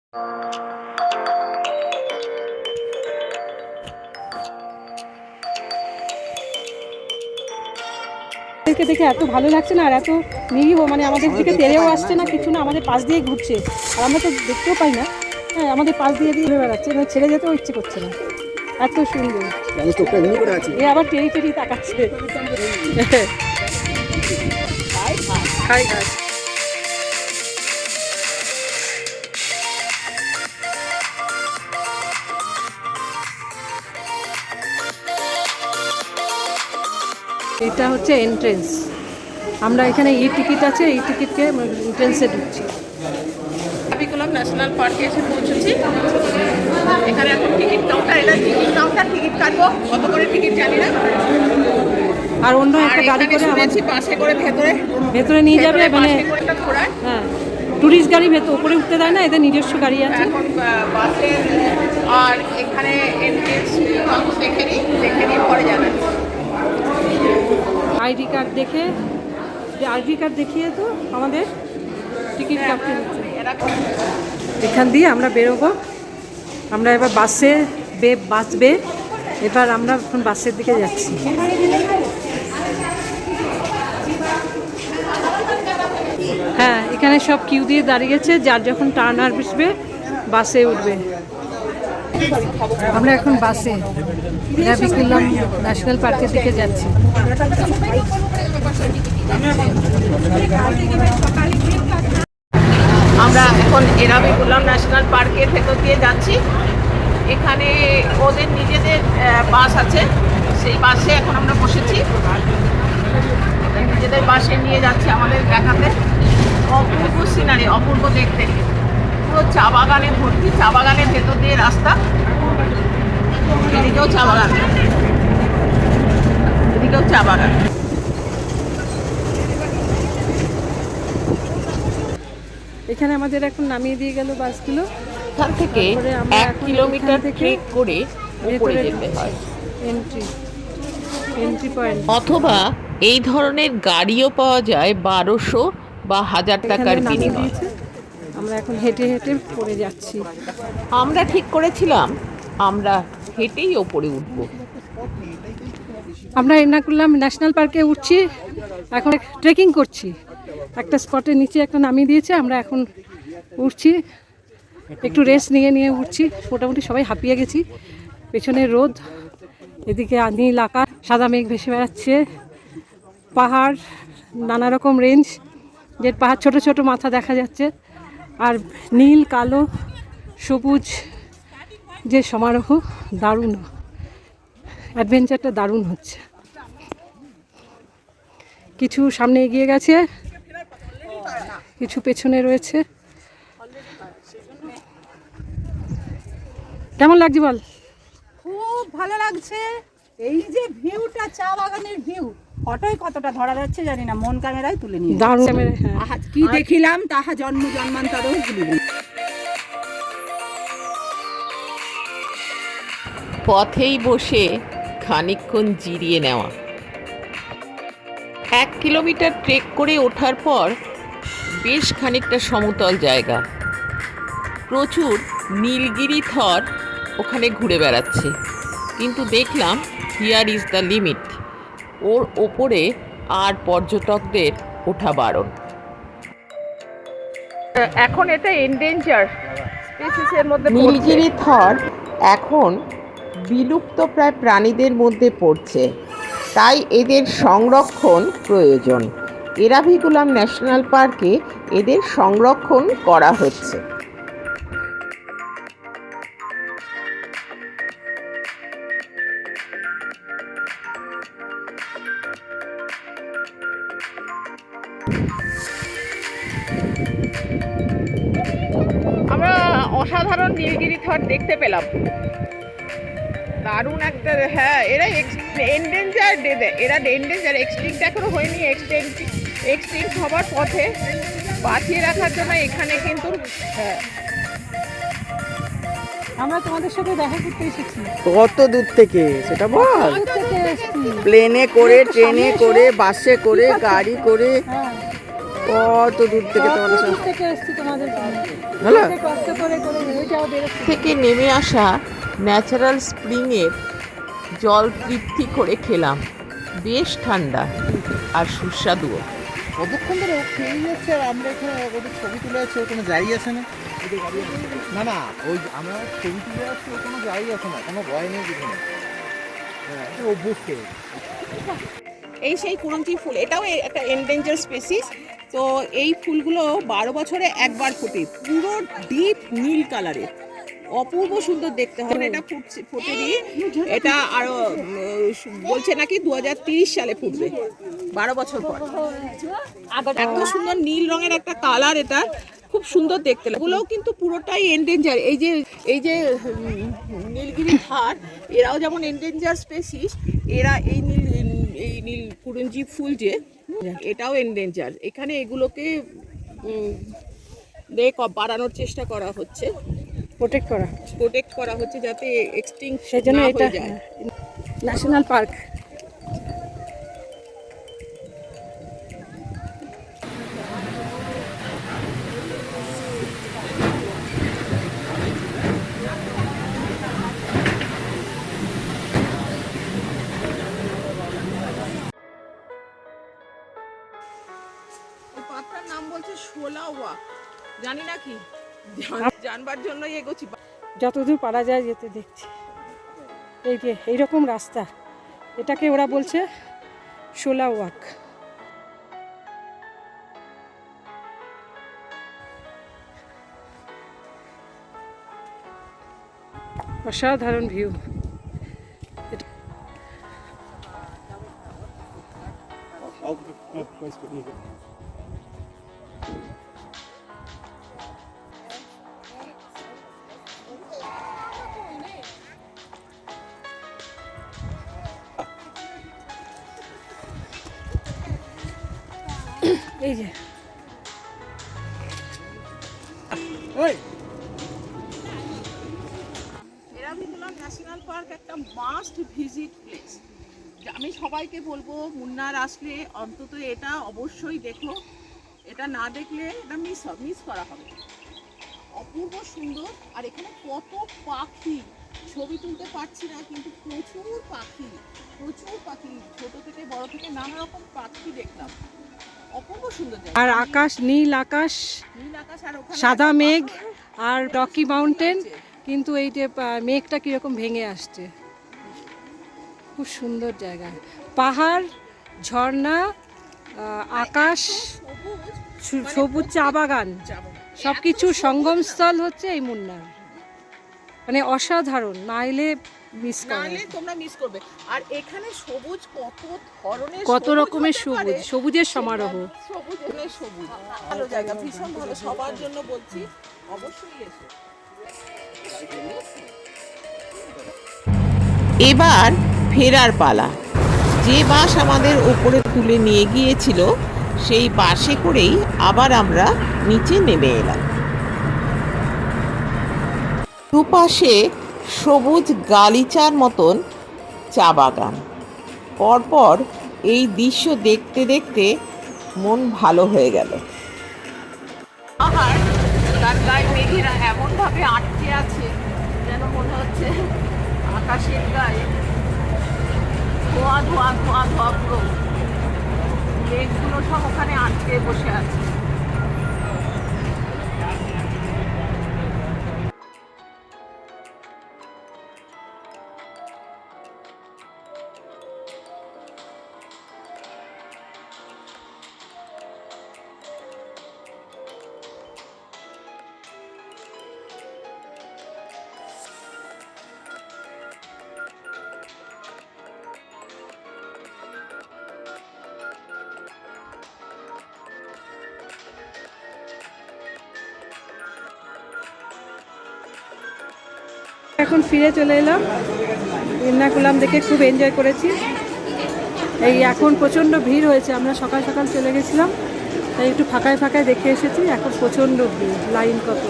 দেখে এত ভালো লাগছে না, আর এত নিরীহ, মানে আমাদের দিকে তেড়েও আসছে না, কিছু না, আমাদের পাশ দিয়ে ঘুরছে, আর আমরা তো দেখতেও পাই না। হ্যাঁ, আমাদের পাশ দিয়ে দিয়ে বেড়াচ্ছে, মানে ছেড়ে যেতেও ইচ্ছে করছে না, এত সুন্দর। এ আবার টেরি টেরি তাকাচ্ছে। এটা হচ্ছে এন্ট্রেন্স। আমরা এখানে ই টিকিট আছে, এই টিকিটকে এন্ট্রেন্সে ঢুকছি। আরভিকুলাম ন্যাশনাল পার্কে এসে পৌঁছেছি। এখানে এখন টিকিট কাউন্টার, এটা টিকিট কাউন্টার, টিকিট কাটবো, কত করে টিকিট জানি না। আর অন্য একটা গাড়ি করে শুনেছি বাসে করে ভেতরে নিয়ে যাবে, মানে ঘোরায়। হ্যাঁ, টুরিস্ট গাড়ি ভেতর উপরে উঠতে দেয় না, এদের নিজস্ব গাড়ি আছে। এখন বাসের আর এখানে এন্ট্রেন্স দেখে নিই পরে জানাচ্ছি। আইডি কার্ড দেখে, আইডি কার্ড দেখিয়ে তো আমাদের টিকিট কাটতে হচ্ছে। এখান দিয়ে আমরা বেরোবো। আমরা এবার বাসে বাসবে, এবার আমরা এখন বাসের দিকে যাচ্ছি। হ্যাঁ, এখানে সব কিউ দিয়ে দাঁড়িয়েছে, যার যখন টার্ন আসবে বাসে উঠবে। আমরা এখন বাসে আরভিকুলাম ন্যাশনাল পার্কের দিকে যাচ্ছি। আমরা এখন আরভিকুলাম ন্যাশনাল পার্কের ভেতর দিয়ে যাচ্ছি। এখানে ওদের নিজেদের বাস আছে, সেই বাসে এখন আমরা বসেছি। নিজেদের বাসে নিয়ে যাচ্ছে আমাদের দেখাতে। অপূর্ব সিনারি, অপূর্ব দেখতে, পুরো চা বাগানে ভর্তি, চা বাগানের ভেতর দিয়ে রাস্তা। এদিকেও চা বাগান, এদিকেও চা বাগান। এখানে আমাদের এখন নামিয়ে দিয়ে গেল বাসগুলো। এখান থেকে 1 কিলোমিটার ট্রেক করে উপরে যেতে হয়, এন্ট্রি পয়েন্ট। অথবা এই ধরনের গাড়িও পাওয়া যায় 1200 বা 1000 টাকার বিনিময়ে। আমরা এখন হেঁটে হেঁটে পড়ে যাচ্ছি। আমরা ঠিক করেছিলাম আমরা হেঁটেই ওপরে উঠবো। আমরা এরনাকুলাম ন্যাশনাল পার্কে উঠছি, এখন ট্রেকিং করছি। একটা স্পটের নিচে একটা নামিয়ে দিয়েছে, আমরা এখন উঠছি, একটু রেস্ট নিয়ে উঠছি। মোটামুটি সবাই হাঁপিয়ে গেছি। পেছনে রোদ, এদিকে নীল আকাশ, সাদা মেঘ ভেসে বেড়াচ্ছে, পাহাড়, নানা রকম রেঞ্জ, যে পাহাড় ছোট ছোট মাথা দেখা যাচ্ছে, আর নীল কালো সবুজ যে সমারোহ, দারুণ অ্যাডভেঞ্চারটা, দারুণ হচ্ছে। কিছু সামনে এগিয়ে গেছে, কিছু পেছনে রয়েছে। কেমন লাগছে বল? খুব ভালো লাগছে। এই যে ভিউটা, চা বাগানের ভিউ, ফটোয় কতটা ধরা যাচ্ছে জানি না, মন ক্যামেরায় তুলে নিয়ে দারুণ। কি দেখিলাম তাহা জন্মান্তরেও ভুলিব না। পথেই বসে খানিকক্ষণ জিরিয়ে নেওয়া। 1 কিলোমিটার ট্রেক করে ওঠার পর বেশ খানিকটা সমতল জায়গা, প্রচুর নীলগিরি থর ওখানে ঘুরে বেড়াচ্ছে, কিন্তু দেখলাম হিয়ার ইজ দ্য লিমিট, ওর ওপরে আর পর্যটকদের ওঠা বারণ। এখন এটা এন্ডেঞ্জার স্পিসিসের মধ্যে, নীলগিরি থর এখন বিলুপ্ত প্রায় প্রাণীদের মধ্যে পড়ছে, তাই এদের সংরক্ষণ প্রয়োজন। আরভিকুলাম ন্যাশনাল পার্কে এদের সংরক্ষণ করা হচ্ছে। আমরা অসাধারণ নীলগিরি থর দেখতে পেলাম, দারুণ একটা। হ্যাঁ, এরা এন্ডেঞ্জার্ড, এরা এন্ডেঞ্জার, এক্সটিংক্ট এখনো হয়নি, এক্সটিংক্ট হবার পথে। বাঁচিয়ে রাখার জন্য এখানে কিন্তু আমরা তোমাদের সাথে দেখা করতে এসেছি। কত দূর থেকে সেটা বল? প্লেনে করে, ট্রেনে করে, বাসে করে, গাড়ি করে, কত দূর থেকে তোমাদের সাথে এসেছি তোমাদের হ্যালো কষ্ট করে থেকে নেমে আসা ন্যাচারাল স্প্রিংয়ের জল তৃপ্তি করে খেলাম। বেশ ঠান্ডা আর সুস্বাদুও। কতক্ষণ ধরে ও খেয়ে যাচ্ছে আর আমরা এখানে ওদের ছবি তুলে যাচ্ছি, ওর কোনো গাড়ি আছে না? না না, ওই আমরা ছবি তুলে যাচ্ছি, ওর কোনো গাড়ি আছে না, কোনো ভয় নেই কিছু নেই। হ্যাঁ, অভ্যস্ত। এই সেই কুরঞ্চি ফুল, এটাও একটা এন্ডেঞ্জার স্পেসিস। তো এই ফুলগুলো 12 বছরে একবার ফোটে, পুরো ডিপ নীল কালারের, অপূর্ব সুন্দর দেখতে হয়। এটা ফোটেনি, এটা আরো বলছে নাকি 2030 সালে ফুটবে, 12 বছর পর। এত সুন্দর নীল রঙের একটা কালার, এটা খুব সুন্দর দেখতে লাগে। এগুলোও কিন্তু পুরোটাই এন্ডেঞ্জার। এই যে নীলগিরি থার, এরাও যেমন এন্ডেঞ্জার স্পেসিস, এরা এই নীল কুরঞ্জি ফুল যে, এটাও এন্ডেঞ্জার। এখানে এগুলোকে বাড়ানোর চেষ্টা করা হচ্ছে, প্রোটেক্ট করা হচ্ছে যাতে এক্সটিংক্ট সেজন্য না এটা হয়ে যায়। National park. ওই পাত্রার নাম বলছে শোলা ওয়াক, জানি না কি, জানবার জন্যই এগোচ্ছি। যতদূর পারা যায় যেতে দেখছি। এই যে এইরকম রাস্তা, এটাকে ওরা বলছে শোলা ওয়াক। অসাধারণ ভিউ। এই যে এরাভিকুলাম ন্যাশনাল পার্ক একটা মাস্ট ভিজিট প্লেস। আমি সবাইকে বলবো, মুন্নার আসলে অন্তত এটা অবশ্যই দেখো। এটা না দেখলে এটা মিস করা হবে। অপূর্ব সুন্দর, আর এখানে কত পাখি, ছবি তুলতে পারছি না কিন্তু প্রচুর পাখি, ছোট থেকে বড় থেকে নানা রকম পাখি দেখলাম। অপূর্ব সুন্দর জায়গা। আর আকাশ, নীল আকাশ, আর ওখানে সাদা মেঘ আর রকি মাউন্টেন, কিন্তু এই যে মেঘটা কিরকম ভেঙে আসছে। খুব সুন্দর জায়গা, পাহাড়, ঝর্ণা, আকাশ, সবুজ চা বাগান, সব কিছুর সঙ্গমস্থল হচ্ছে এই মুন্নার। মানে অসাধারণ, না এলে মিস নালে তোমরা মিস করবে। আর এখানে সবুজ কত রকমের সবুজ, সবুজের সমারোহ। সবুজ ভালো জায়গা, ভীষণ ভালো, সবার জন্য বলছি অবশ্যই এসো। এবার ফেরার পালা। যে বাস আমাদের ওপরে তুলে নিয়ে গিয়েছিল, সেই বাসে করেই আবার আমরা নিচে নেমে এলাম। দুপাশে সবুজ গালিচার মতন চা বাগান। পরপর এই দৃশ্য দেখতে দেখতে মন ভালো হয়ে গেল। পাহাড়, তার গায়ে মেঘেরা এমন ভাবে আটকে আছে যেন মনে হচ্ছে আকাশের গায়ে ধোঁয়া ধোঁয়া ধোঁয়া ধোঁয়া, পুরো মেঘগুলো সব ওখানে আটকে বসে আছে। এখন ফিরে চলে এলাম। এর্নাকুলাম দেখে খুব এনজয় করেছি। এই এখন প্রচণ্ড ভিড় হয়েছে, আমরা সকাল সকাল চলে গেছিলাম, তাই একটু ফাঁকায় দেখে এসেছি। এখন প্রচণ্ড ভিড়, লাইন কত।